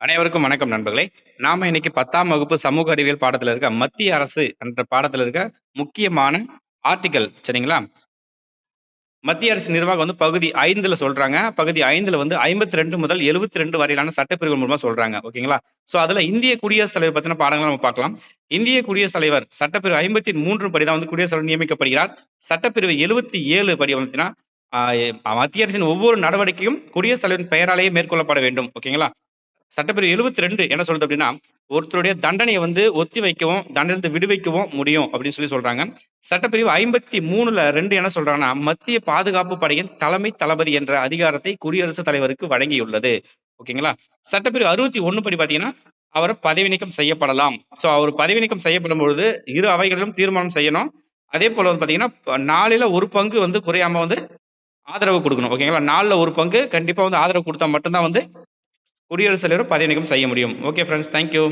அனைவருக்கும் வணக்கம் நண்பர்களே. நாம இன்னைக்கு 10ஆம் வகுப்பு சமூக அறிவியல் பாடத்துல இருக்க மத்திய அரசு என்ற பாடத்துல இருக்க முக்கியமான ஆர்டிக்கல் சரிங்களா? மத்திய அரசு நிர்வாகம் பகுதி 5ல சொல்றாங்க. பகுதி 5ல 52 முதல் 72 வரையிலான சட்டப்பிரிவுகள் மூலமா சொல்றாங்க. ஓகேங்களா? சோ அதுல இந்திய குடியரசுத் தலைவர் பத்தின பாடங்கள நம்ம பார்க்கலாம். இந்திய குடியரசுத் தலைவர் சட்டப்பிரிவு 53 படி தான் குடியரசுத் தலைவர் நியமிக்கப்படுகிறார். சட்டப்பிரிவு 77 படி வந்துச்சுன்னா, ஆ மத்திய அரசின் ஒவ்வொரு நடவடிக்கையும் குடியரசுத் தலைவரின் பெயராலேயே மேற்கொள்ளப்பட வேண்டும். ஓகேங்களா? சட்டப்பிரிவு 72 என்ன சொல்லுது அப்படின்னா, ஒருத்தருடைய தண்டனைய ஒத்தி வைக்கவும், தண்டனையிலிருந்து விடுவிக்கவும் முடியும் அப்படின்னு சொல்றாங்க. சட்டப்பிரிவு 53ல 2 என்ன சொல்றாங்கன்னா, மத்திய பாதுகாப்பு படையின் தலைமை தளபதி என்ற அதிகாரத்தை குடியரசுத் தலைவருக்கு வழங்கியுள்ளது. ஓகேங்களா? சட்டப்பிரிவு 61 படி பார்த்தீங்கன்னா, அவர் பதவி நீக்கம் செய்யப்படலாம். சோ அவர் பதவி நீக்கம் செய்யப்படும் பொழுது, இரு அவைகளிலும் தீர்மானம் செய்யணும். அதே போல பார்த்தீங்கன்னா, 4ல 1 பங்கு குறையாம ஆதரவு குடுக்கணும். ஓகேங்களா? 4ல 1 பங்கு கண்டிப்பா ஆதரவு குடுத்தா மட்டும் தான் குடியரசுத் தலைவர் பதவி நீக்கம் செய்ய முடியும். Okay friends. Thank you.